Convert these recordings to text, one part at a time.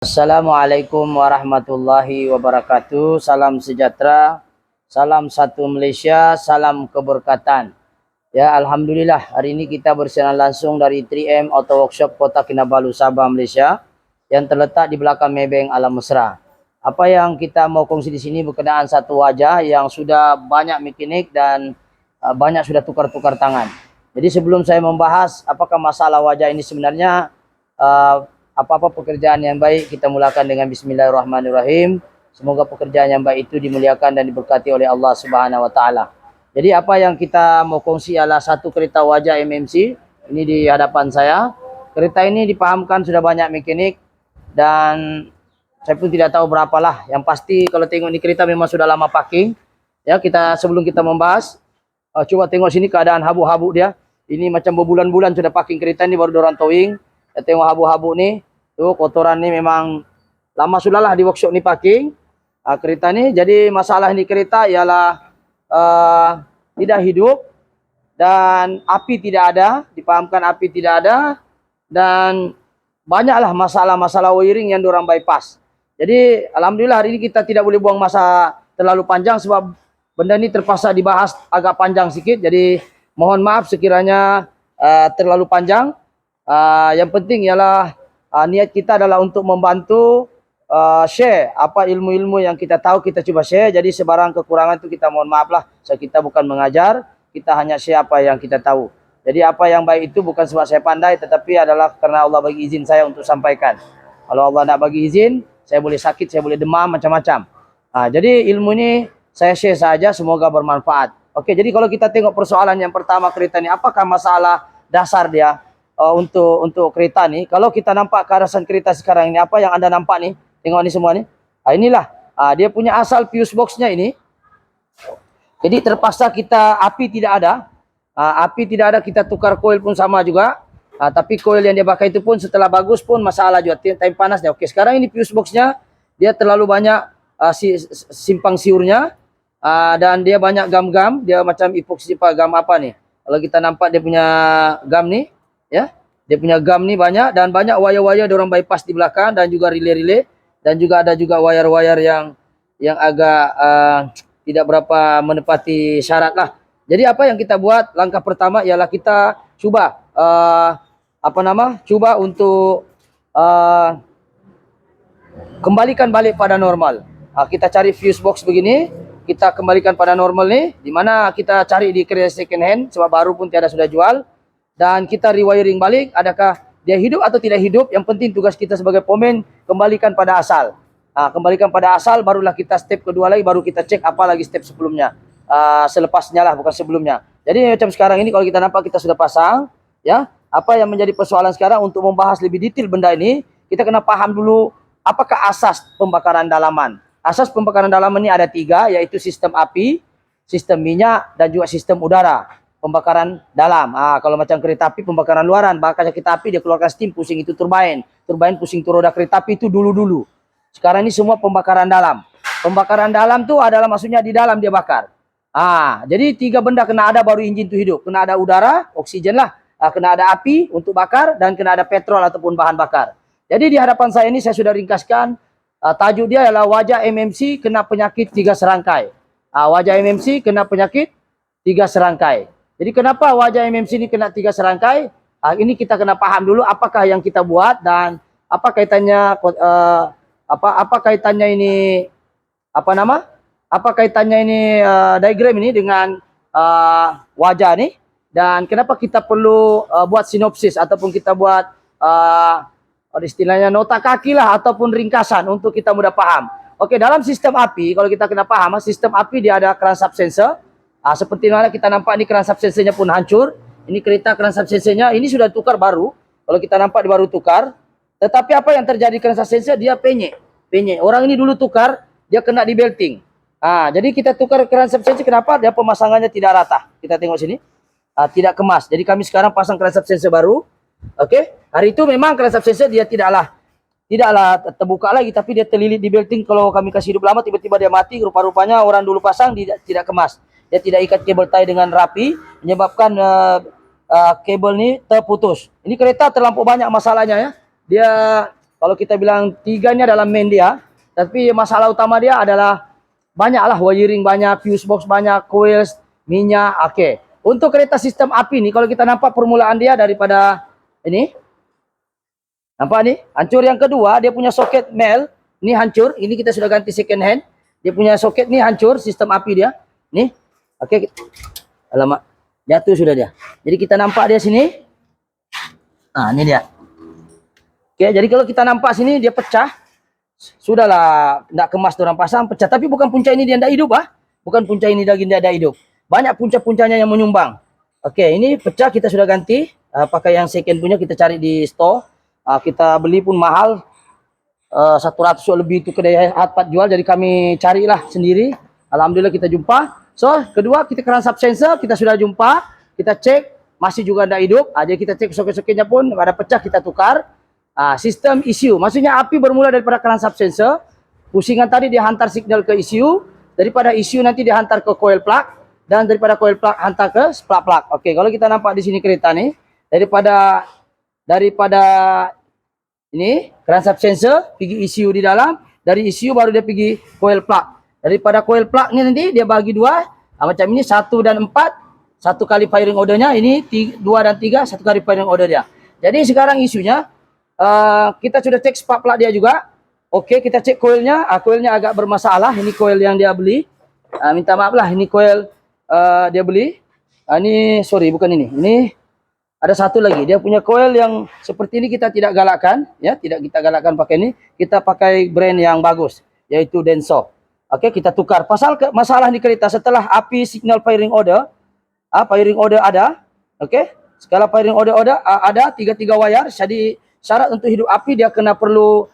Assalamualaikum warahmatullahi wabarakatuh. Salam sejahtera, salam satu Malaysia, salam keberkatan. Ya, Alhamdulillah hari ini kita bersiaran langsung dari 3M Auto Workshop Kota Kinabalu, Sabah, Malaysia yang terletak di belakang Maybank Alam Mesra. Apa yang kita mau kongsi di sini berkenaan satu wajah yang sudah banyak mekanik dan banyak sudah tukar-tukar tangan. Jadi sebelum saya membahas apakah masalah wajah ini sebenarnya, apa-apa pekerjaan yang baik kita mulakan dengan bismillahirrahmanirrahim. Semoga pekerjaan yang baik itu dimuliakan dan diberkati oleh Allah Subhanahu wa taala. Jadi apa yang kita mau kongsi adalah satu kereta wajah MMC. Ini di hadapan saya. Kereta ini dipahamkan sudah banyak mekanik dan saya pun tidak tahu berapalah. Yang pasti kalau tengok ini kereta memang sudah lama parking. Ya, sebelum kita membahas, coba tengok sini keadaan habu-habu dia. Ini macam berbulan-bulan sudah parking kereta ini, baru dorang towing. Tengok habu-habu nih. Tuh kotoran ni memang lama sudahlah di workshop ni parking kereta ni. Jadi masalah ni kereta ialah tidak hidup dan api tidak ada, dipahamkan api tidak ada, dan banyaklah masalah-masalah wiring yang diorang bypass. Jadi alhamdulillah hari ini kita tidak boleh buang masa terlalu panjang sebab benda ni terpaksa dibahas agak panjang sikit. Jadi mohon maaf sekiranya terlalu panjang. Yang penting ialah niat kita adalah untuk membantu share apa ilmu-ilmu yang kita tahu, kita coba share. Jadi sebarang kekurangan itu kita mohon maaf lah. So, kita bukan mengajar, kita hanya share apa yang kita tahu. Jadi apa yang baik itu bukan sebab saya pandai, tetapi adalah karena Allah bagi izin saya untuk sampaikan. Kalau Allah nak bagi izin, saya boleh sakit, saya boleh demam, macam-macam. Jadi ilmu ini saya share saja, semoga bermanfaat. Oke, jadi kalau kita tengok persoalan yang pertama kereta ini, apakah masalah dasar dia? Untuk kereta ni, kalau kita nampak kearasan kereta sekarang ini, apa yang anda nampak ni, tengok ni semua ni, inilah dia punya asal fuse boxnya ini. Jadi terpaksa kita, api tidak ada, kita tukar coil pun sama juga. Tapi coil yang dia pakai itu pun setelah bagus pun masalah juga, time panas dia. Oke, sekarang ini fuse boxnya dia terlalu banyak simpang siurnya, dan dia banyak gam-gam, dia macam epoxy gam apa nih. Kalau kita nampak dia punya gam nih, ya, dia punya gam ni banyak, dan banyak wire-wire diorang bypass di belakang, dan juga relay-relay, dan juga ada juga wire-wire yang agak tidak berapa menepati syarat lah. Jadi apa yang kita buat, langkah pertama ialah kita cuba cuba untuk kembalikan balik pada normal. Kita cari fuse box begini, kita kembalikan pada normal ni, di mana kita cari di kedai second hand sebab baru pun tiada sudah jual. Dan kita rewiring balik, adakah dia hidup atau tidak hidup. Yang penting tugas kita sebagai pomen, kembalikan pada asal. Kembalikan pada asal, barulah kita step kedua lagi, baru kita cek apa lagi step sebelumnya. Selepasnya lah, bukan sebelumnya. Jadi macam sekarang ini kalau kita nampak kita sudah pasang, ya. Apa yang menjadi persoalan sekarang untuk membahas lebih detail benda ini, kita kena paham dulu apakah asas pembakaran dalaman. Asas pembakaran dalaman ini ada 3, yaitu sistem api, sistem minyak, dan juga sistem udara. Pembakaran dalam. Kalau macam kereta api, pembakaran luaran, bakar kereta api dia keluarkan steam, pusing itu turbin. Turbin pusing tu roda kereta api itu dulu-dulu. Sekarang ini semua pembakaran dalam. Pembakaran dalam tu adalah maksudnya di dalam dia bakar. Jadi 3 benda kena ada baru enjin tu hidup. Kena ada udara, oksigen lah. Kena ada api untuk bakar, dan kena ada petrol ataupun bahan bakar. Jadi di hadapan saya ini saya sudah ringkaskan. Tajuk dia adalah wajah MMC kena penyakit 3 serangkai. Wajah MMC kena penyakit 3 serangkai. Jadi kenapa wajah MMC ini kena 3 serangkai? Ini kita kena paham dulu apakah yang kita buat dan apa kaitannya apa kaitannya ini diagram ini dengan wajah ini, dan kenapa kita perlu buat sinopsis ataupun kita buat istilahnya nota kaki lah ataupun ringkasan untuk kita mudah paham. Oke, dalam sistem api kalau kita kena paham, sistem api dia ada crankshaft sensor. Seperti mana kita nampak ni crankshaft sensornya pun hancur. Ini kereta crankshaft sensornya ini sudah tukar baru. Kalau kita nampak dia baru tukar. Tetapi apa yang terjadi crankshaft sensor, dia penyek. Orang ini dulu tukar, dia kena di belting. Jadi kita tukar crankshaft sensor, kenapa? Dia pemasangannya tidak rata. Kita tengok sini. Tidak kemas. Jadi kami sekarang pasang crankshaft sensor baru. Oke. Hari itu memang crankshaft sensor dia tidaklah terbuka lagi, tapi dia terlilit di belting. Kalau kami kasih hidup lama, tiba-tiba dia mati. Rupa-rupanya orang dulu pasang tidak kemas. Dia tidak ikat kabel tie dengan rapi, menyebabkan kabel ni terputus. Ini kereta terlampau banyak masalahnya, ya. Dia Kalau kita bilang 3 ini adalah main dia, tapi masalah utama dia adalah banyaklah wiring banyak, fuse box banyak, coils, minyak. Oke. Untuk kereta sistem api ini, kalau kita nampak permulaan dia daripada ini, nampak nih, hancur. Yang kedua, dia punya soket mel, ini hancur. Ini kita sudah ganti second hand. Dia punya soket nih hancur, sistem api dia. Nih, oke. Alamak, jatuh sudah dia. Jadi kita nampak dia sini. Nah, ini dia. Oke, jadi kalau kita nampak sini dia pecah. Sudahlah, tidak kemas orang pasang, pecah. Tapi bukan punca ini dia tidak hidup, ah. Bukan punca ini lagi dia tidak hidup. Banyak punca-puncanya yang menyumbang. Oke, ini pecah, kita sudah ganti. Pakai yang second punya, kita cari di store. Kita beli pun mahal. 100 lebih itu kedai Harpat jual. Jadi kami carilah sendiri. Alhamdulillah kita jumpa. So, kedua kita crankshaft sensor, kita sudah jumpa. Kita cek, masih juga tidak hidup. Jadi kita cek soket-soketnya pun, ada pecah, kita tukar. Sistem ECU, maksudnya api bermula daripada crankshaft sensor, pusingan tadi dia hantar signal ke ECU, daripada ECU nanti dia hantar ke coil plug, dan daripada coil plug hantar ke spark plug. Oke, kalau kita nampak di sini kereta nih, daripada ini crankshaft sensor pergi ECU di dalam, dari ECU baru dia pergi coil plug. Daripada coil plug ni nanti dia bagi dua, macam ini 1 dan 4, 1 kali firing ordernya, ini 2 dan 3, 1 kali firing order dia. Jadi sekarang isunya kita sudah cek spark plug dia juga. Oke, kita cek coilnya. Coilnya agak bermasalah. Ini coil yang dia beli. Minta maaf lah, ini coil dia beli. Ini sorry, bukan ini. Ini ada satu lagi. Dia punya coil yang seperti ini kita tidak galakkan, ya, tidak kita galakkan pakai ini. Kita pakai brand yang bagus, yaitu Denso. Oke, kita tukar. Masalah di kereta setelah api signal firing order, ada. Oke, skala firing order ada 3 wire. Jadi syarat untuk hidup api dia kena perlu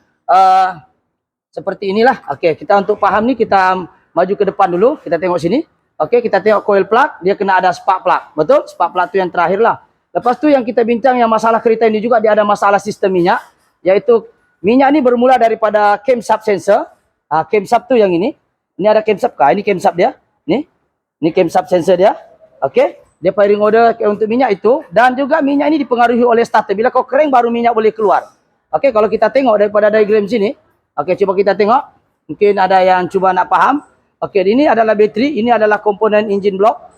seperti inilah. Oke, kita untuk paham nih kita maju ke depan dulu. Kita tengok sini. Oke, kita tengok coil plug. Dia kena ada spark plug. Betul? Spark plug itu yang terakhir lah. Lepas tu yang kita bincang yang masalah kereta ini juga dia ada masalah sistem minyak. Yaitu minyak ini bermula daripada camshaft sensor. Camshaft tu yang ini. Ini ada camshaft kah? Ini camshaft dia. Ini camshaft sensor dia. Oke. Dia firing order untuk minyak itu. Dan juga minyak ini dipengaruhi oleh starter. Bila kau kering baru minyak boleh keluar. Oke, kalau kita tengok daripada diagram sini. Oke, coba kita tengok. Mungkin ada yang cuba nak faham. Oke, ini adalah bateri. Ini adalah komponen engine block.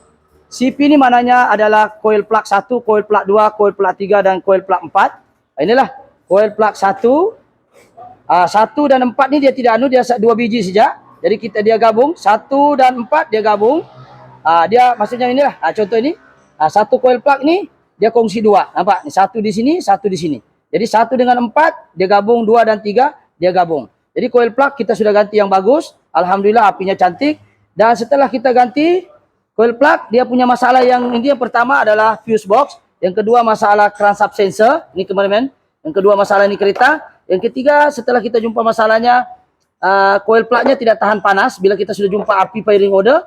CP ini maknanya adalah coil plug 1, coil plug 2, coil plug 3 dan coil plug 4. Inilah coil plug 1. 1 dan 4 ni dia tidak dia 2 biji saja. Jadi dia gabung. 1 dan 4 dia gabung. Dia maksudnya inilah contoh ini. Satu coil plug ni dia kongsi 2. Nampak? Satu di sini, satu di sini. Jadi 1 dengan 4 dia gabung, 2 dan 3 dia gabung. Jadi coil plug kita sudah ganti yang bagus. Alhamdulillah apinya cantik. Dan setelah kita ganti coil plug, dia punya masalah yang pertama adalah fuse box. Yang kedua masalah crankshaft sensor. Ini kemarin. Yang kedua masalah ini kereta. Yang ketiga setelah kita jumpa masalahnya coil plugnya tidak tahan panas. Bila kita sudah jumpa api firing order,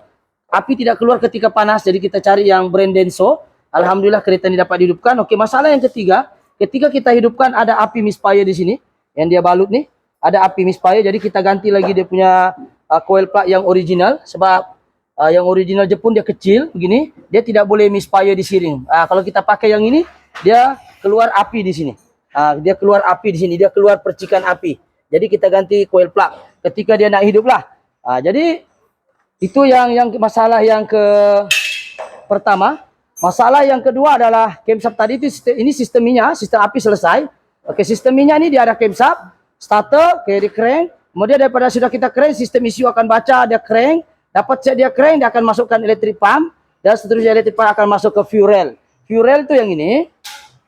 api tidak keluar ketika panas. Jadi kita cari yang brand Denso. Alhamdulillah kereta ini dapat dihidupkan. Oke, masalah yang ketiga, ketika kita hidupkan ada api misfire di sini. Yang dia balut nih, ada api misfire. Jadi kita ganti lagi dia punya coil plug yang original. Sebab yang original Jepun dia kecil begini, dia tidak boleh misfire di siring. Kalau kita pakai yang ini, dia keluar api di sini. Dia keluar api di sini, dia keluar percikan api. Jadi kita ganti coil plug ketika dia nak hidup lah. Jadi itu yang masalah yang pertama. Masalah yang kedua adalah camshaft tadi itu ini sistem minyak, sistem api selesai. Oke, sistem minyak ini dia ada camshaft, starter, kayak di crank. Kemudian daripada sudah kita crank, sistem ECU akan baca dia crank. Dapat set dia crank, dia akan masukkan electric pump. Dan seterusnya electric pump akan masuk ke fuel rail. Fuel rail itu yang ini.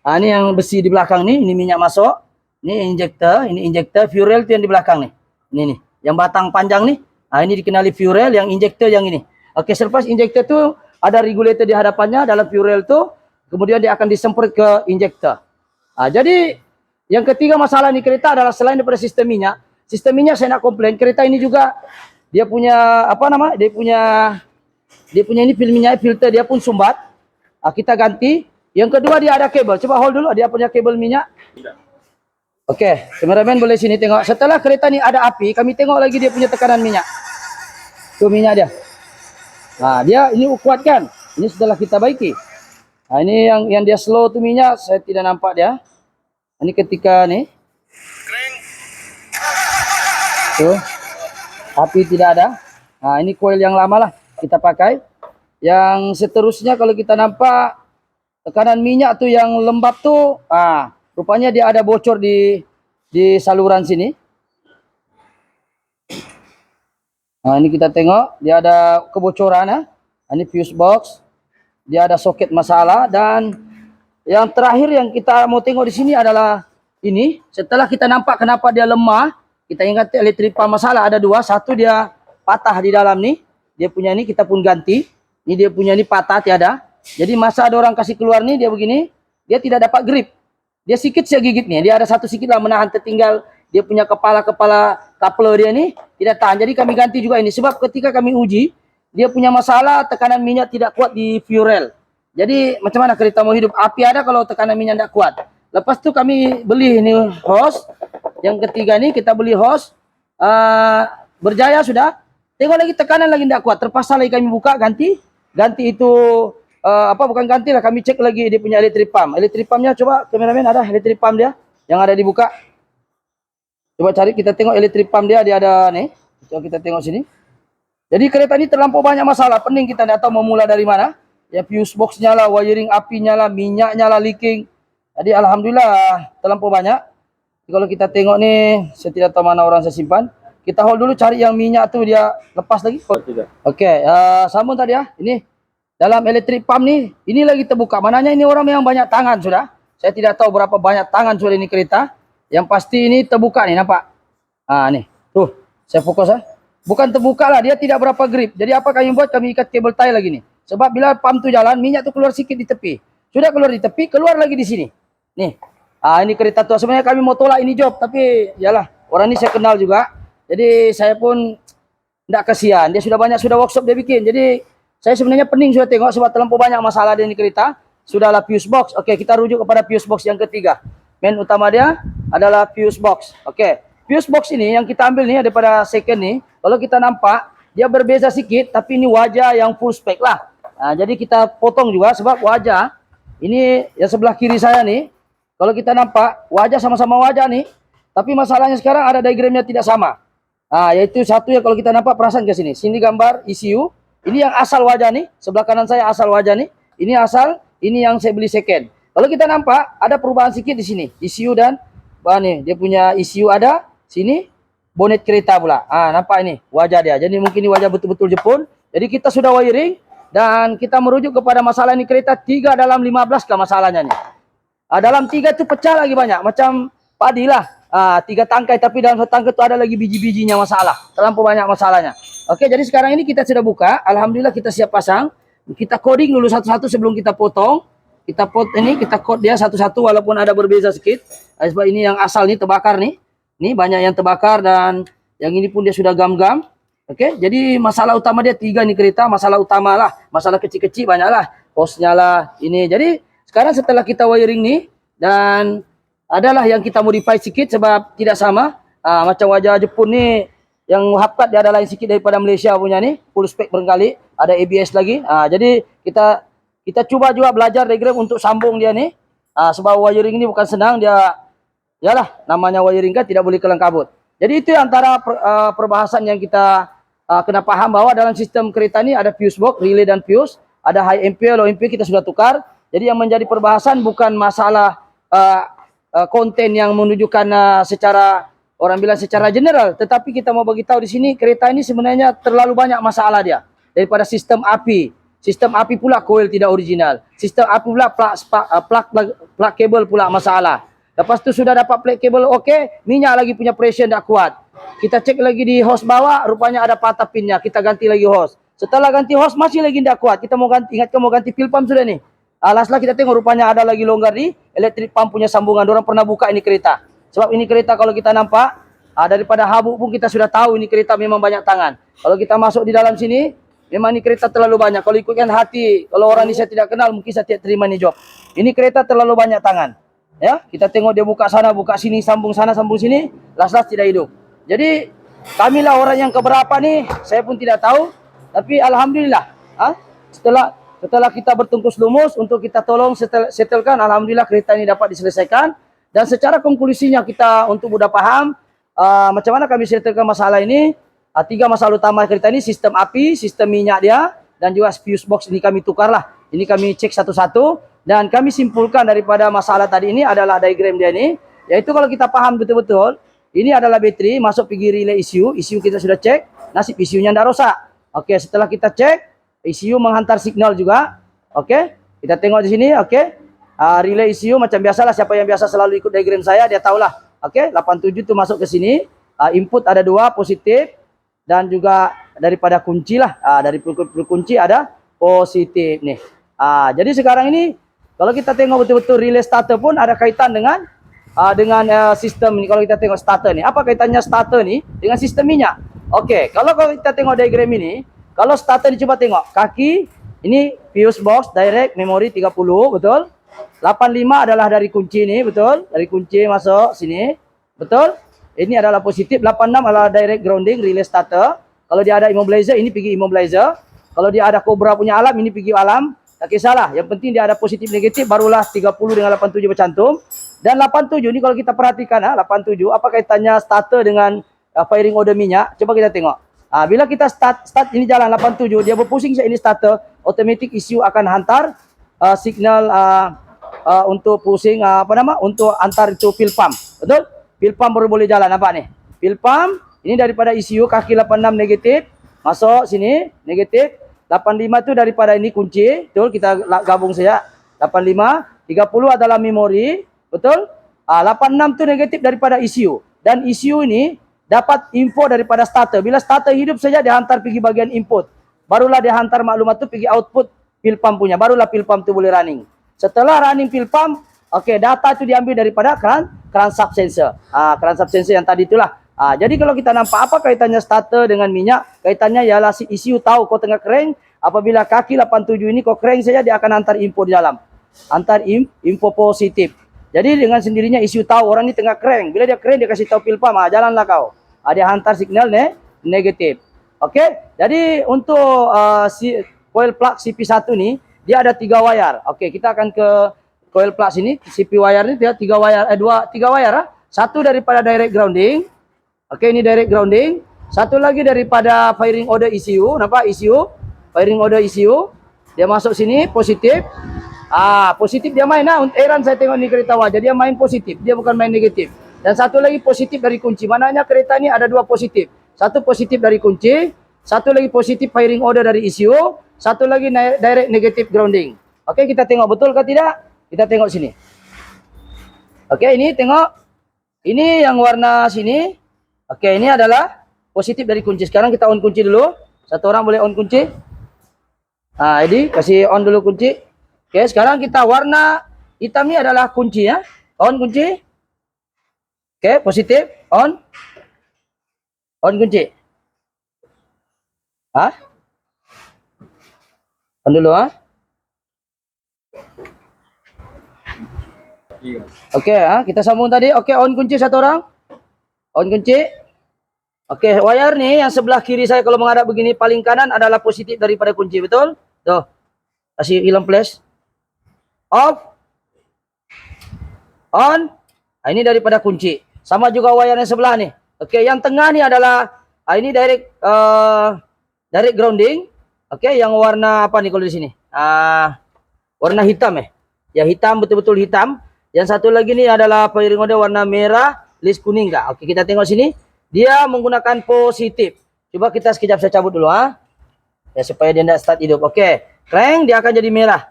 Ini yang besi di belakang nih, ini minyak masuk. Ini injector, fuel rail itu yang di belakang nih. Ini nih, yang batang panjang nih. Ini dikenali fuel rail, yang injector yang ini. Oke, selepas injector itu ada regulator di hadapannya dalam fuel rail itu. Kemudian dia akan disemprot ke injector. Jadi yang ketiga masalah di kereta adalah selain daripada sistem minyak saya nak komplain, kereta ini juga dia punya dia punya ini filter dia pun sumbat. Kita ganti. Yang kedua dia ada kabel. Coba hold dulu, dia punya kabel minyak. Oke, kameramen boleh sini tengok. Setelah kereta ni ada api, kami tengok lagi dia punya tekanan minyak. Tu minyak dia. Dia ini kuat kan? Ini setelah kita baiki. Ini yang dia slow tu minyak, saya tidak nampak dia. Ini ketika ni Tuh, api tidak ada. Nah, ini coil yang lama lah kita pakai. Yang seterusnya kalau kita nampak tekanan minyak tuh yang lembab tuh, rupanya dia ada bocor di saluran sini. Nah, ini kita tengok dia ada kebocoran ya. Ini fuse box. Dia ada soket masalah, dan yang terakhir yang kita mau tengok di sini adalah ini. Setelah kita nampak kenapa dia lemah, kita ingat elektrik pump masalah ada dua. Satu dia patah di dalam nih. Dia punya ini kita pun ganti. Ini dia punya ini patah tiada. Jadi masa ada orang kasih keluar nih dia begini, dia tidak dapat grip. Dia sikit saya gigit nih. Dia ada satu sikit lah menahan tertinggal. Dia punya kepala coupler dia nih tidak tahan. Jadi kami ganti juga ini. Sebab ketika kami uji, dia punya masalah tekanan minyak tidak kuat di fuel rail. Jadi macam mana kereta mau hidup? Api ada kalau tekanan minyak tidak kuat. Lepas tu kami beli ini hose. Yang ketiga nih kita beli hose. Berjaya sudah. Tengok lagi tekanan lagi tidak kuat. Terpaksa lagi kami buka ganti. Ganti itu bukan ganti lah. Kami cek lagi dia punya elektrik pump. Elektrik pumpnya coba kameramen ada elektrik pump dia yang ada dibuka. Coba cari kita tengok elektrik pump dia ada nih. Coba kita tengok sini. Jadi kereta ini terlampau banyak masalah. Pening kita tidak tahu mau mula dari mana. Ya fuse boxnya lah, wiring apinya lah, minyaknya lah leaking. Jadi alhamdulillah terlampau banyak. Kalau kita tengok nih, saya tidak tahu mana orang saya simpan. Kita hold dulu cari yang minyak tuh dia lepas lagi. Oke, sambung tadi ya. Ini dalam elektrik pump nih, ini lagi terbuka. Mananya ini orang yang banyak tangan sudah. Saya tidak tahu berapa banyak tangan sudah ini kereta. Yang pasti ini terbuka nih, nampak? Nih, tuh, saya fokus ya. Bukan terbuka lah, dia tidak berapa grip. Jadi apa kami buat? Kami ikat kabel tie lagi nih. Sebab bila pump tu jalan, minyak tu keluar sikit di tepi. Sudah keluar di tepi, keluar lagi di sini. Nih, ini kereta tua. Sebenarnya kami mau tolak ini job, tapi yalah, orang ini saya kenal juga. Jadi saya pun tidak kasihan. Dia sudah banyak, sudah workshop dia bikin. Jadi saya sebenarnya pening sudah tengok sebab terlampau banyak masalah di ini kereta. Sudahlah fuse box. Oke, kita rujuk kepada fuse box yang ketiga. Main utama dia adalah fuse box. Oke, fuse box ini yang kita ambil nih daripada second nih. Kalau kita nampak dia berbeza sedikit, tapi ini wajah yang full spec lah. Jadi kita potong juga sebab wajah ini yang sebelah kiri saya nih. Kalau kita nampak wajah sama-sama wajah nih, tapi masalahnya sekarang ada diagramnya tidak sama. Yaitu satu ya kalau kita nampak perasaan ke sini. Sini gambar ECU. Ini yang asal wajah nih. Sebelah kanan saya asal wajah nih. Ini asal, ini yang saya beli second. Kalau kita nampak ada perubahan sedikit di sini. ECU dan nih dia punya ECU ada sini. Bonet kereta pula. Nampak ini wajah dia. Jadi mungkin ini wajah betul-betul Jepun. Jadi kita sudah wiring dan kita merujuk kepada masalah ini kereta 3 dalam 15 kah masalahnya nih. Dalam 3 itu pecah lagi banyak. Macam padi lah. 3 tangkai tapi dalam satu tangkai itu ada lagi biji-bijinya masalah. Terlampau banyak masalahnya. Oke, jadi sekarang ini kita sudah buka. Alhamdulillah kita siap pasang. Kita coding dulu satu-satu sebelum kita potong. Kita code dia satu-satu walaupun ada berbeza sedikit. Sebab ini yang asal nih terbakar nih. Ini banyak yang terbakar dan yang ini pun dia sudah gam-gam. Oke, jadi masalah utama dia 3 nih kereta. Masalah utama lah. Masalah kecil-kecil banyak lah. Hose-nya lah. Ini. Jadi sekarang setelah kita wiring nih. Dan adalah yang kita modify sedikit sebab tidak sama. Macam wajah Jepun nih. Yang hapkat dia ada lain sedikit daripada Malaysia punya nih. Full spec barangkali. Ada ABS lagi. Jadi kita coba juga belajar diagram untuk sambung dia nih. Sebab wiring ini bukan senang. Dia yalah, namanya wiring kan tidak boleh kelang kabut. Jadi itu antara perbahasan yang kita kena paham bahwa dalam sistem kereta ini ada fuse box, relay dan fuse, ada high ampere, low ampere kita sudah tukar. Jadi yang menjadi perbahasan bukan masalah konten yang menunjukkan secara orang bilang secara general, tetapi kita mau bagi tahu di sini kereta ini sebenarnya terlalu banyak masalah dia daripada sistem api. Sistem api pula coil tidak original. Sistem api pula plug kabel pula masalah. Lepas tu sudah dapat plate kabel okey, minyak lagi punya pressure tak kuat. Kita cek lagi di hose bawah, rupanya ada patah pinnya. Kita ganti lagi hose. Setelah ganti hose masih lagi tak kuat. Kita mau ganti, ingatkan mau ganti fuel pump sudah nih. Last kita tengok rupanya ada lagi longgar di elektrik pump punya sambungan. Diorang pernah buka ini kereta. Sebab ini kereta kalau kita nampak, daripada habuk pun kita sudah tahu ini kereta memang banyak tangan. Kalau kita masuk di dalam sini, memang ini kereta terlalu banyak. Kalau ikutkan hati, kalau orang ini saya tidak kenal, mungkin saya tidak terima ini job. Ini kereta terlalu banyak tangan. Ya, kita tengok dia buka sana, buka sini, sambung sana, sambung sini, last tidak hidup. Jadi kamilah orang yang keberapa nih, saya pun tidak tahu. Tapi alhamdulillah, setelah kita bertungkus lumus untuk kita tolong setelkan, alhamdulillah kereta ini dapat diselesaikan. Dan secara konklusinya kita untuk mudah paham, macam mana kami settlekan masalah ini. Tiga masalah utama kereta ini, sistem api, sistem minyak dia, dan juga fuse box ini kami tukarlah. Ini kami cek satu-satu dan kami simpulkan daripada masalah tadi ini adalah diagram dia ini, yaitu kalau kita paham betul-betul, ini adalah bateri masuk pergi relay ECU, ECU kita sudah cek, nasib ECU-nya tidak rosak. Oke, setelah kita cek, ECU menghantar signal juga. Oke, kita tengok di sini. Oke, relay ECU macam biasalah, siapa yang biasa selalu ikut diagram saya, dia tahulah. Oke, 87 itu masuk ke sini, input ada 2, positif, dan juga daripada kunci lah, dari kunci ada positif nih. Jadi sekarang ini, kalau kita tengok betul-betul relay starter pun ada kaitan dengan sistem ini. Kalau kita tengok starter nih, apa kaitannya starter nih dengan sistem minyak? Oke, kalau kita tengok diagram ini, kalau starter coba tengok kaki ini fuse box direct memory 30, betul? 85 adalah dari kunci ini, betul? Dari kunci masuk sini, betul? Ini adalah positif. 86 adalah direct grounding relay starter. Kalau dia ada immobilizer, ini pergi immobilizer. Kalau dia ada Cobra punya alam, ini pergi alam. Tak kisahlah, yang penting dia ada positif negatif, barulah 30 dengan 87 bercantum. Dan 87 ini kalau kita perhatikan, 87 apa kaitannya starter dengan firing order minyak? Coba kita tengok. Bila kita start ini jalan 87, dia berpusing ini starter, automatic ECU akan hantar signal untuk pusing untuk antar itu fuel pump. Betul? Fuel pump baru boleh jalan, nampak nih. Fuel pump ini daripada ECU kaki 86 negatif masuk sini negatif. 85 itu daripada ini kunci, betul? Kita gabung saja. 85, 30 adalah memori. Betul? 86 itu negatif daripada ECU. Dan ECU ini dapat info daripada starter. Bila starter hidup saja, dia hantar pergi bagian input. Barulah dia hantar maklumat itu pergi output fuel pump punya. Barulah fuel pump itu boleh running. Setelah running fuel pump, data itu diambil daripada crankshaft sensor. Crankshaft sensor yang tadi itulah. Jadi kalau kita nampak apa kaitannya starter dengan minyak, kaitannya ialah si ECU tahu kau tengah crank. Apabila kaki 87 ini kau crank saja, dia akan hantar info di dalam. Hantar info positif. Jadi dengan sendirinya ECU tahu orang ini tengah crank. Bila dia crank, dia kasih tahu fuel pump, jalanlah kau. Dia hantar signal negatif. Oke, jadi untuk coil plug CP1 ni, dia ada 3 wire. Oke, kita akan ke coil plug sini. CP wire ni dia 3 wire, 3 wire. Satu daripada direct grounding. Oke, ini direct grounding. Satu lagi daripada firing order ECU. Nampak ECU? Firing order ECU. Dia masuk sini, positif. Positif dia main Eran saya tengok ni kereta wajah, dia main positif, dia bukan main negatif. Dan satu lagi positif dari kunci. Maknanya kereta ni ada 2 positif. Satu positif dari kunci, satu lagi positif firing order dari ECU, satu lagi direct negatif grounding. Oke, kita tengok betul ke tidak? Kita tengok sini. Oke, ini tengok. Ini yang warna sini. Oke, ini adalah positif dari kunci. Sekarang kita on kunci dulu. Satu orang boleh on kunci. Ini kasih on dulu kunci. Oke, sekarang kita warna hitam ini adalah kunci ya. On kunci. Oke, positif. On. On kunci. On dulu Oke, kita sambung tadi. Oke, on kunci satu orang. On kunci. Oke, wire nih yang sebelah kiri saya kalau menghadap begini paling kanan adalah positif daripada kunci, betul? Tuh. Kasih hilang flash. Off. On. Ini daripada kunci. Sama juga wire yang sebelah nih. Oke, yang tengah nih adalah ini direct grounding. Oke, yang warna apa nih kalau di sini? Warna hitam ya. Ya hitam, betul-betul hitam. Yang satu lagi nih adalah firing order warna merah, list kuning enggak? Oke, kita tengok sini. Dia menggunakan positif. Coba kita sekejap saya cabut dulu ya supaya dia tidak start hidup. Oke, crank dia akan jadi merah.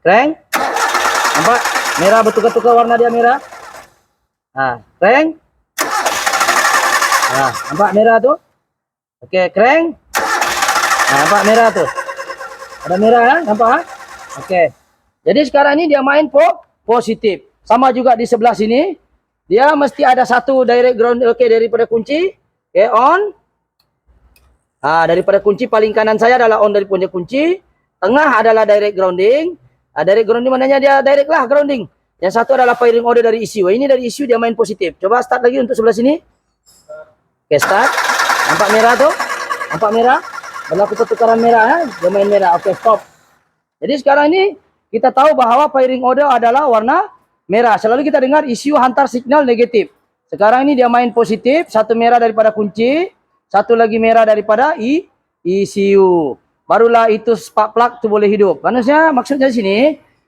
Crank. Nampak? Merah bertukar-tukar warna dia merah. Crank. Nampak merah tuh? Oke, crank. Nampak merah tuh? Ada merah nampak Oke. Jadi sekarang ini dia main positif. Sama juga di sebelah sini. Dia mesti ada satu direct ground. Oke, daripada kunci. Oke, on. Daripada kunci paling kanan saya adalah on dari punya kunci. Tengah adalah direct grounding. Direct grounding maknanya dia direct lah grounding. Yang satu adalah firing order dari ECU. Ini dari ECU dia main positif. Coba start lagi untuk sebelah sini. Oke, start. Nampak merah tuh? Nampak merah? Berlaku pertukaran merah dia main merah. Oke, stop. Jadi sekarang ini kita tahu bahwa firing order adalah warna merah. Selalu kita dengar ECU hantar signal negatif. Sekarang ini dia main positif, satu merah daripada kunci, satu lagi merah daripada ECU. Barulah itu spark plug tu boleh hidup. Maksudnya di sini,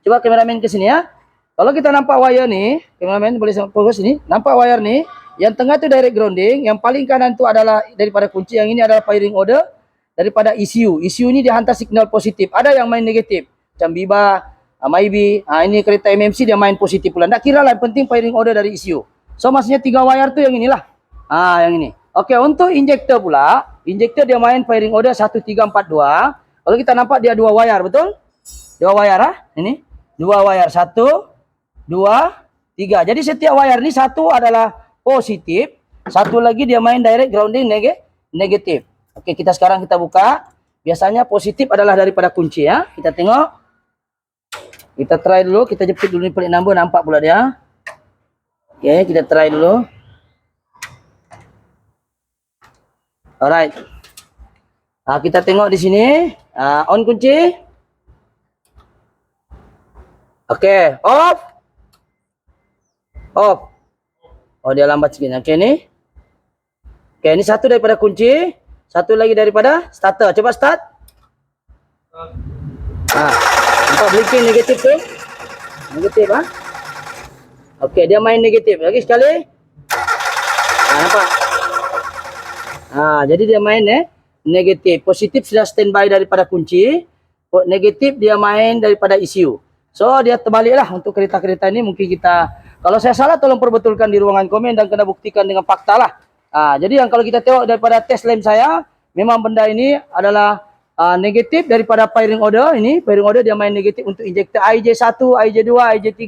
coba kameramen ke sini ya. Kalau kita nampak wire nih, kameramen boleh fokus ini, nampak wire nih, yang tengah tu direct grounding, yang paling kanan tu adalah daripada kunci, yang ini adalah firing order daripada ECU. ECU ini dia hantar signal positif. Ada yang main negatif, macam Biba, Maybe, ini kereta MMC dia main positif pula. Tak kira lah, yang penting firing order dari ECU. So maksudnya 3 wire tu yang inilah. Yang ini. Okey, untuk injektor pula, injektor dia main firing order 1 3 4 2. Kalau kita nampak dia 2 wire, betul? 2 wire ini. 2 wire, 1 2 3. Jadi setiap wire ni satu adalah positif, satu lagi dia main direct grounding negatif. Okey, sekarang kita buka. Biasanya positif adalah daripada kunci ya. Kita tengok. Kita try dulu, kita jepit dulu ni plate number, nampak pula dia. Okey, kita try dulu. Alright. Kita tengok di sini. On kunci. Okey, off. Off. Oh, dia lambat sikit. Okey ni. Okey, ini satu daripada kunci, satu lagi daripada starter. Coba start. Nampak blinking negatif tu? Negatif Okey, dia main negatif. Lagi sekali. Nampak? Jadi dia main negatif. Positif sudah standby daripada kunci. Negatif dia main daripada ECU. So dia terbaliklah untuk kereta-kereta ini. Mungkin kita, kalau saya salah tolong perbetulkan di ruangan komen dan kena buktikan dengan fakta lah. Jadi yang kalau kita tengok daripada test lem saya, memang benda ini adalah negatif daripada firing order. Ini firing order dia main negatif untuk injektor IJ1, IJ2, IJ3,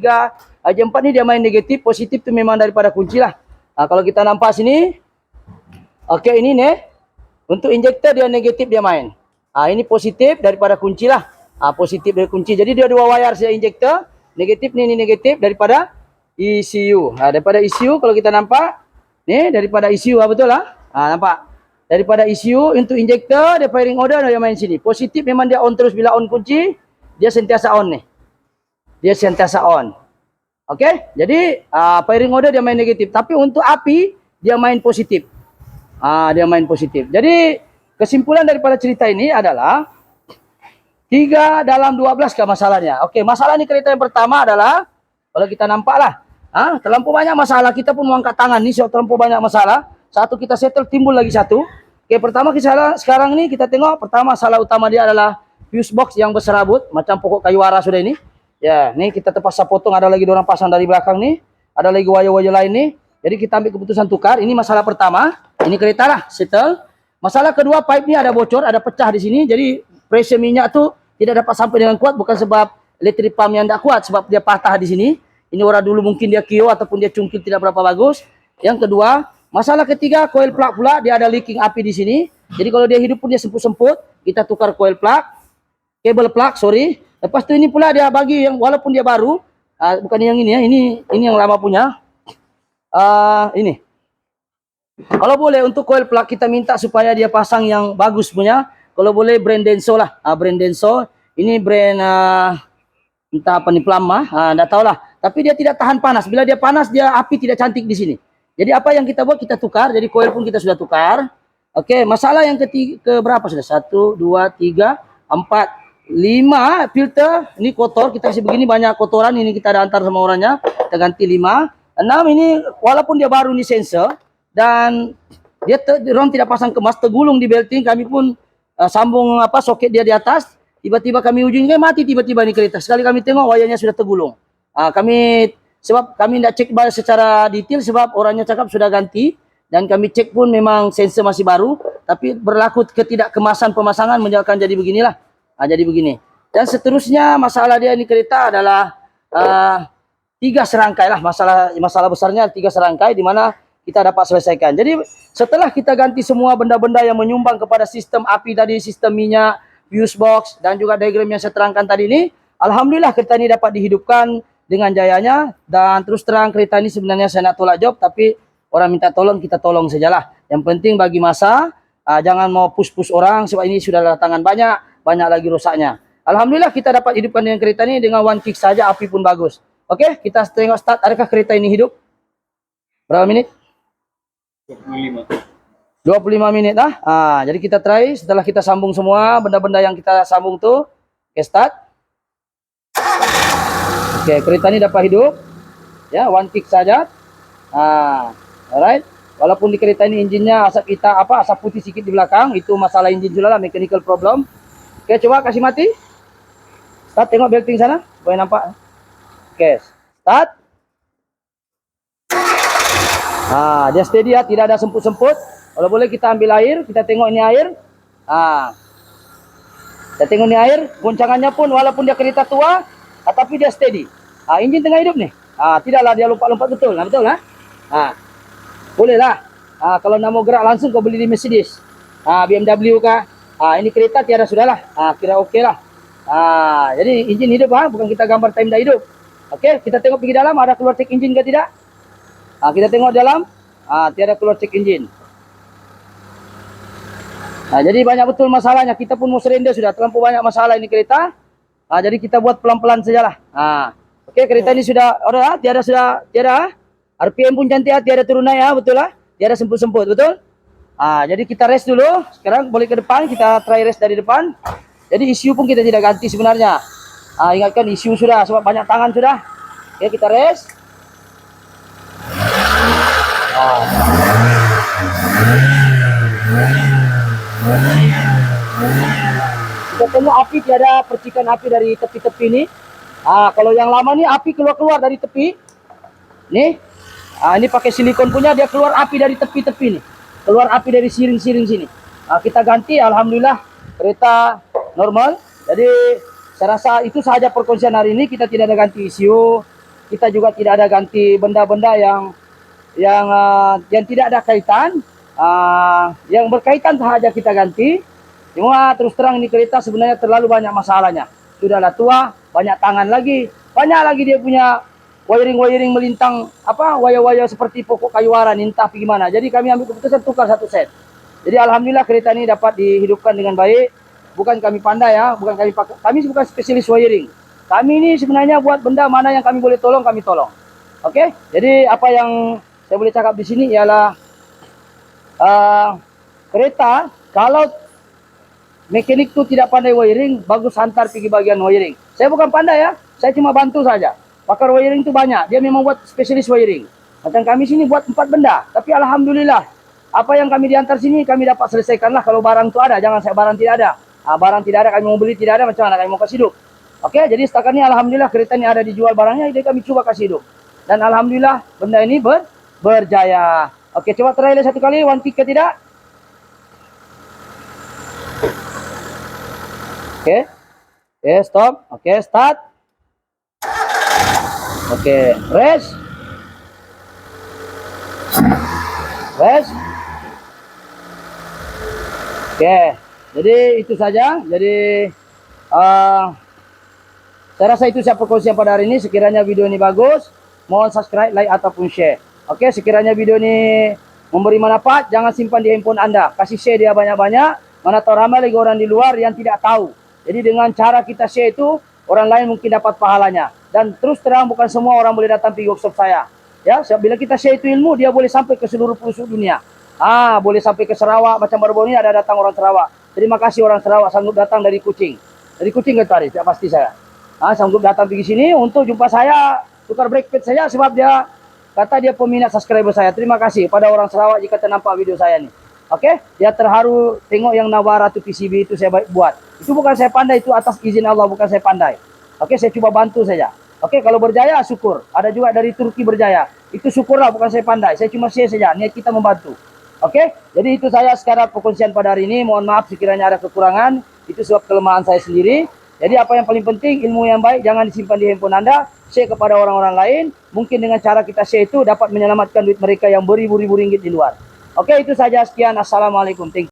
IJ4 ni dia main negatif. Positif tu memang daripada kunci lah. Kalau kita nampak sini, okey, ini untuk injektor dia negatif dia main. Ini positif daripada kunci lah. Positif dari kunci. Jadi dia 2 wire saja injektor. Negatif ni, ini negatif daripada ECU. Daripada ECU kalau kita nampak, ni daripada ECU betul lah. Nampak? Daripada ECU untuk injektor, dia firing order dia main sini. Positif memang dia on terus, bila on kunci, dia sentiasa on ni. Dia sentiasa on. Okey? Jadi, firing order dia main negatif. Tapi untuk api, dia main positif. Dia main positif. Jadi, kesimpulan daripada cerita ini adalah 3 dalam 12 kah masalahnya. Okey, masalah ni kereta yang pertama adalah, kalau kita nampak lah, terlampau banyak masalah, kita pun mengangkat tangan ni, so terlampau banyak masalah. Satu kita settle, timbul lagi satu. Okey, pertama sekarang ni kita tengok, pertama masalah utama dia adalah fuse box yang berserabut, macam pokok kayu ara sudah ini. Ya, ni kita terpaksa potong, ada lagi orang pasang dari belakang ni, ada lagi wire-wire lain ni. Jadi kita ambil keputusan tukar. Ini masalah pertama, ini kereta lah, settle. Masalah kedua, pipe ni ada bocor, ada pecah di sini. Jadi pressure minyak tu tidak dapat sampai dengan kuat, bukan sebab electric pump yang tak kuat, sebab dia patah di sini. Ini orang dulu mungkin dia kio ataupun dia cungkil tidak berapa bagus. Yang kedua, masalah ketiga, coil plug pula dia ada leaking api di sini. Jadi kalau dia hidup pun dia semput-semput, kita tukar coil plug, cable plug, sorry. Lepas tu ini pula dia bagi yang walaupun dia baru, bukan yang ini ya, ini yang lama punya. Ini. Kalau boleh untuk coil plug kita minta supaya dia pasang yang bagus punya. Kalau boleh brand Denso lah, brand Denso. Ini brand entah apa ni, Plama, enggak tahulah. Tapi dia tidak tahan panas. Bila dia panas, dia api tidak cantik di sini. Jadi apa yang kita buat, kita tukar. Jadi coil pun kita sudah tukar. Okey, masalah yang ke berapa sudah? 1 2 3 4 5 filter. Ini kotor, kita kasih begini banyak kotoran. Ini kita ada antar sama orangnya. Kita ganti 5. 6 ini walaupun dia baru ni sensor dan dia orang tidak pasang kemas, tergulung di belting. Kami pun sambung soket dia di atas. Tiba-tiba kami ujungnya mati tiba-tiba ni kereta. Sekali kami tengok wayarnya sudah tergulung. Sebab kami tidak cek secara detail sebab orangnya cakap sudah ganti dan kami cek pun memang sensor masih baru, tapi berlaku ketidakkemasan pemasangan menyebabkan jadi beginilah. Jadi begini. Dan seterusnya masalah dia ini kereta adalah 3 serangkai lah, masalah besarnya 3 serangkai di mana kita dapat selesaikan. Jadi setelah kita ganti semua benda-benda yang menyumbang kepada sistem api tadi, sistem minyak, fuse box dan juga diagram yang saya terangkan tadi ini, alhamdulillah kereta ini dapat dihidupkan dengan jayanya. Dan terus terang kereta ini sebenarnya saya nak tolak job, tapi orang minta tolong, kita tolong sajalah. Yang penting bagi masa, jangan mau push-push orang sebab ini sudah datangan banyak lagi rusaknya. Alhamdulillah kita dapat hidupkan dengan kereta ini dengan one kick saja, api pun bagus. Okey, kita tengok start, adakah kereta ini hidup? Berapa minit? 25 menit lah. Jadi kita try setelah kita sambung semua benda-benda yang kita sambung tuh. Oke, start. Oke, kereta ini dapat hidup. Ya, one kick saja. Alright. Walaupun di kereta ini injinnya asap putih sedikit di belakang, itu masalah injin sudah lah, mechanical problem. Oke, coba kasih mati. Start, tengok belting sana, boleh nampak. Oke, start. Dia steady ya, tidak ada semput-semput. Kalau boleh kita ambil air, kita tengok ini air. Kita tengok ini air, goncangannya pun walaupun dia kereta tua, tapi dia steady. Injin tengah hidup nih. Tidaklah dia lompat-lompat betul, betul lah. Boleh lah. Kalau nak mau gerak langsung kau beli di Mercedes, BMW kah. Ini kereta tiada sudahlah. Kira okey lah. Jadi injin hidup, bukan kita gambar time dah hidup. Okey, kita tengok pergi dalam ada keluar cek injin ke tidak. Kita tengok dalam, tiada keluar cek injin. Jadi banyak betul masalahnya. Kita pun mau surrender sudah, terlampau banyak masalah ini kereta. Jadi kita buat pelan-pelan sajalah. Okey, kereta ini sudah tiada RPM pun cantik, tiada turun naik, betul lah. Tiada semput-semput, betul. Jadi kita rest dulu. Sekarang boleh ke depan, kita try rest dari depan. Jadi issue pun kita tidak ganti sebenarnya. Ingatkan issue sudah, sebab banyak tangan sudah. Oke, kita rest. Kita tengok api, tiada percikan api dari tepi-tepi ini. Kalau yang lama nih api keluar dari tepi. Nih. Ini pakai silikon punya, dia keluar api dari tepi-tepi nih. Keluar api dari siring-siring sini. Kita ganti, alhamdulillah kereta normal. Jadi saya rasa itu sahaja perkongsian hari ini. Kita tidak ada ganti isu. Kita juga tidak ada ganti benda-benda yang tidak ada kaitan. Yang berkaitan sahaja kita ganti. Cuma terus terang ini kereta sebenarnya terlalu banyak masalahnya. Sudahlah tua, banyak tangan lagi, banyak lagi dia punya wiring melintang wire-wire seperti pokok kayu aran, entah gimana. Jadi kami ambil keputusan tukar satu set. Jadi alhamdulillah kereta ini dapat dihidupkan dengan baik. Bukan kami pandai kami bukan spesialis wiring. Kami ini sebenarnya buat benda mana yang kami boleh tolong, kami tolong. Oke? Jadi apa yang saya boleh cakap di sini ialah kereta kalau mekanik tu tidak pandai wiring, bagus hantar pergi bagian wiring. Saya bukan pandai ya, saya cuma bantu saja. Pakar wiring tu banyak, dia memang buat spesialis wiring. Macam kami sini buat 4 benda, tapi alhamdulillah apa yang kami diantar sini kami dapat selesaikanlah. Kalau barang tu ada, jangan saya barang tidak ada. Barang tidak ada, kami mau beli tidak ada, macam mana kami mau kasih hidup. Oke, jadi setakat ini alhamdulillah kereta ini ada dijual barangnya, jadi kami coba kasih hidup. Dan alhamdulillah benda ini berjaya. Oke, coba try satu kali, one kick ke tidak? Oke, stop. Oke, start. Oke, rest. Oke, jadi itu saja. Jadi saya rasa itu saya perkongsian pada hari ini. Sekiranya video ini bagus, mohon subscribe, like ataupun share. Oke, sekiranya video ini memberi manfaat, jangan simpan di handphone Anda. Kasih share dia banyak-banyak. Mana tahu ramai lagi orang di luar yang tidak tahu. Jadi dengan cara kita share itu, orang lain mungkin dapat pahalanya. Dan terus terang bukan semua orang boleh datang pergi workshop saya. Ya, bila kita share itu ilmu, dia boleh sampai ke seluruh pelosok dunia. Boleh sampai ke Sarawak, macam baru-baru ini ada datang orang Sarawak. Terima kasih orang Sarawak sanggup datang dari Kuching. Dari Kuching ke Tarik, tidak pasti saya. Sanggup datang pergi sini untuk jumpa saya, tukar brake pad saya sebab dia kata dia peminat subscriber saya. Terima kasih pada orang Sarawak jika ternampak video saya ni. Oke, dia terharu tengok yang Navara tu PCB itu saya buat. Itu bukan saya pandai, itu atas izin Allah, bukan saya pandai. Oke, saya coba bantu saja. Oke, kalau berjaya syukur. Ada juga dari Turki berjaya. Itu syukurlah, bukan saya pandai. Saya cuma share saja, niat kita membantu. Oke, jadi itu saya sekarang perkongsian pada hari ini. Mohon maaf sekiranya ada kekurangan. Itu sebab kelemahan saya sendiri. Jadi apa yang paling penting, ilmu yang baik jangan disimpan di handphone Anda, share kepada orang-orang lain. Mungkin dengan cara kita share itu dapat menyelamatkan duit mereka yang beribu-ribu ringgit di luar. Oke, itu saja, sekian. Assalamualaikum.